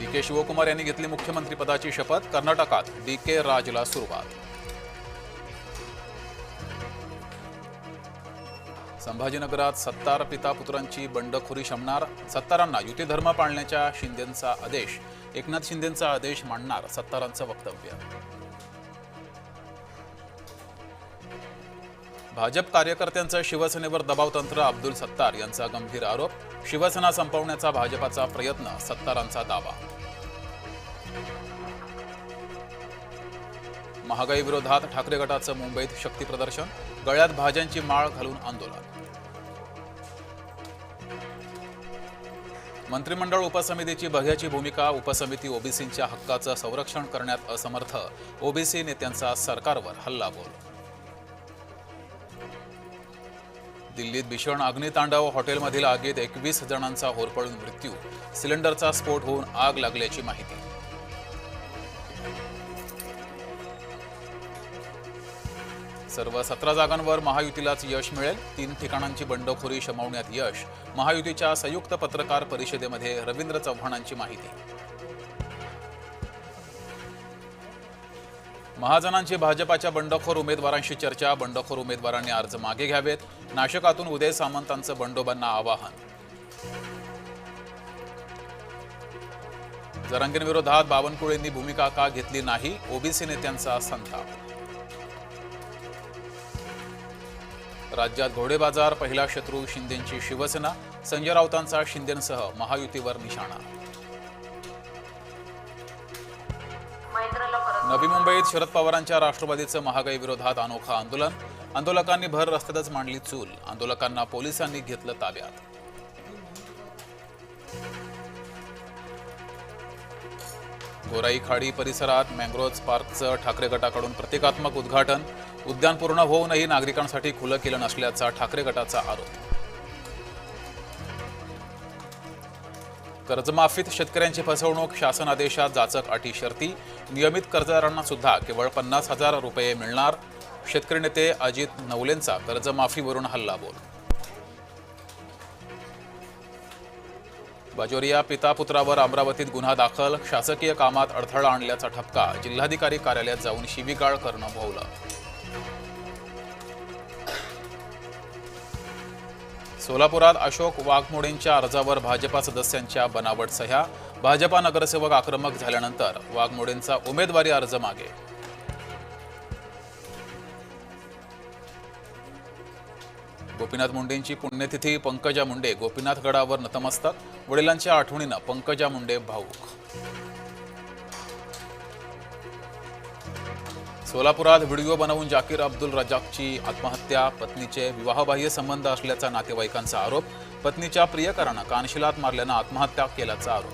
DK. Shivakumar यांनी घेतली मुख्यमंत्रीपदाची शपथ. कर्नाटकात डी.के. राजला सुरुवात. संभाजीनगरात सत्तार पिता पुत्रांची बंडखोरी शमणार. सत्तारांना युती धर्म पाळण्याच्या शिंदेंचा आदेश. एकनाथ शिंदेंचा आदेश मांडणार सत्तारांचं वक्तव्य. भाजप कार्यकर्त्यांचं शिवसेनेवर दबाव तंत्र. अब्दुल सत्तार यांचा गंभीर आरोप. शिवसेना संपवण्याचा भाजपाचा प्रयत्न, सत्तारांचा दावा. महागाई विरोधात ठाकरे गटाचं मुंबईत शक्ती प्रदर्शन. गळ्यात भाज्यांची माळ घालून आंदोलन. मंत्रिमंडळ उपसमितीची बघ्याची भूमिका. उपसमिती ओबीसींच्या हक्काचं संरक्षण करण्यात असमर्थ. ओबीसी नेत्यांचा सरकारवर हल्लाबोल. दिल्लीत भीषण अग्नितांडव. हॉटेलमधील आगीत 21 जणांचा होरपळून मृत्यू. सिलेंडरचा स्फोट होऊन आग लागल्याची माहिती. सर्व 17 जागांवर महायुतीलाच यश मिळेल. 3 ठिकाणांची बंडखोरी शमवण्यात यश. महायुतीच्या संयुक्त पत्रकार परिषदेमध्ये रवींद्र चव्हाणांची माहिती. महाजनांची भाजपाच्या बंडखोर उमेदवारांशी चर्चा. बंडखोर उमेदवारांनी अर्ज मागे घ्यावेत. नाशिकातून उदय सामंतांचं बंडोबांना आवाहन. जरांगेंविरोधात बावनकुळेंनी भूमिका का घेतली नाही. ओबीसी नेत्यांचा संताप. राज्यात घोडेबाजार. पहिला शत्रू शिंदेंची शिवसेना. संजय राऊतांचा शिंदेंसह महायुतीवर निशाणा. नवी मुंबईत शरद पवारांच्या राष्ट्रवादीचं महागाई विरोधात अनोखं आंदोलन. आंदोलकांनी भर रस्त्यातच मांडली चूल. आंदोलकांना पोलिसांनी घेतलं ताब्यात. गोराई खाडी परिसरात मँग्रोव्ह पार्कचं ठाकरे गटाकडून प्रतिकात्मक उद्घाटन. उद्यान पूर्ण होऊनही नागरिकांसाठी खुलं केलं नसल्याचा ठाकरे गटाचा आरोप. कर्जमाफीत शेतकऱ्यांची फसवणूक. शासन आदेशात जाचक अटी शर्ती. नियमित कर्जदारांना सुद्धा केवळ 50,000 रुपये मिळणार. शेतकरी नेते अजित नवलेंचा कर्जमाफीवरून हल्लाबोल. बाजोरिया पिता पुत्रावर अमरावतीत गुन्हा दाखल. शासकीय कामात अडथळा आणल्याचा ठपका. जिल्हाधिकारी कार्यालयात जाऊन शिवीगाळ करणं भोवलं. सोलापुरात अशोक वाघमोडेंच्या अर्जावर भाजपा सदस्यांच्या बनावट सह्या. भाजपा नगरसेवक आक्रमक झाल्यानंतर वाघमोडेंचा उमेदवारी अर्ज मागे. गोपीनाथ मुंडेंची पुण्यतिथी. पंकजा मुंडे गोपीनाथगडावर नतमस्तक. वडिलांच्या आठवणीनं पंकजा मुंडे भावूक. सोलापुरात व्हिडिओ बनवून जाकीर अब्दुल रजाकची आत्महत्या. पत्नीचे विवाहबाह्य संबंध असल्याचा नातेवाईकांचा आरोप. पत्नीच्या प्रियकरानं कानशिलात मारल्यानं आत्महत्या केल्याचा आरोप.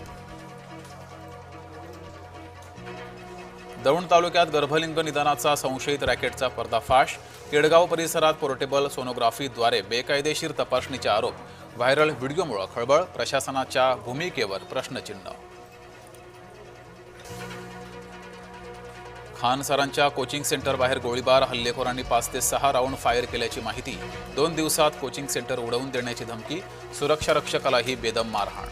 दौंड तालुक्यात गर्भलिंग निदानाचा संशयित रॅकेटचा पर्दाफाश. केडगाव परिसरात पोर्टेबल सोनोग्राफीद्वारे बेकायदेशीर तपासणीचे आरोप. व्हायरल व्हिडिओमुळे खळबळ. प्रशासनाच्या भूमिकेवर प्रश्नचिन्ह. खान सरांच्या कोचिंग सेंटर बाहेर गोळीबार. हल्लेखोरांनी 5 ते 6 राऊंड फायर केल्याची माहिती. 2 दिवसात कोचिंग सेंटर उडवून देण्याची धमकी. सुरक्षा रक्षकालाही बेदम मारहाण.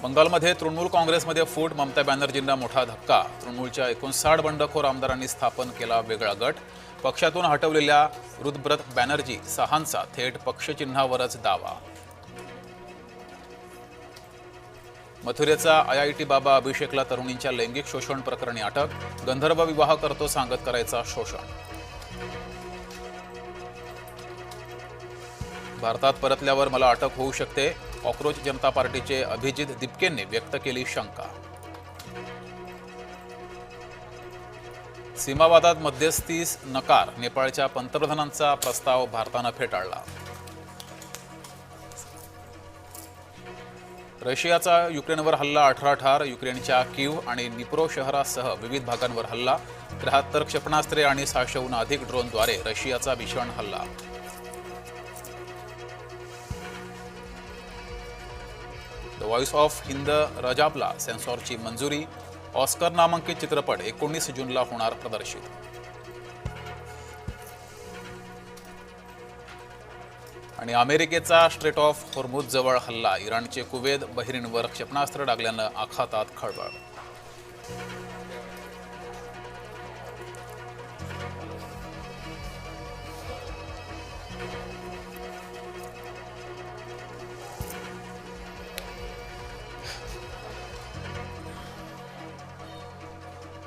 बंगालमध्ये तृणमूल काँग्रेसमध्ये फूट. ममता बॅनर्जींना मोठा धक्का. तृणमूलच्या 59 बंडखोर आमदारांनी स्थापन केला वेगळा गट. पक्षातून हटवलेल्या रुद्रब्रत बॅनर्जी सहांचा थेट पक्षचिन्हावरच दावा. मथुरेचा IIT बाबा अभिषेकला तरुणींच्या लैंगिक शोषण प्रकरणी अटक. गंधर्व विवाह करतो सांगत करायचा शोषण. भारतात परतल्यावर मला अटक होऊ शकते. कॉक्रोच जनता पार्टीचे अभिजित दिपकेंनी व्यक्त केली शंका. सीमावादात मध्यस्थीस नकार. नेपाळच्या पंतप्रधानांचा प्रस्ताव भारतानं फेटाळला. रशियाचा युक्रेनवर हल्ला. 18 ठार. युक्रेनच्या कीव्ह आणि निप्रो शहरासह विविध भागांवर हल्ला. 73 क्षेपणास्त्रे आणि 600हून अधिक ड्रोनद्वारे रशियाचा भीषण हल्ला. द व्हॉइस ऑफ हिंद रजाबला सेन्सॉरची मंजुरी. ऑस्कर नामांकित चित्रपट 19 जूनला होणार प्रदर्शित. आणि अमेरिकेचा स्ट्रेट ऑफ होर्मुझ जवळ हल्ला, इराणचे कुवेत बहरीनवर क्षेपणास्त्र डागल्यानं आखातात खळबळ.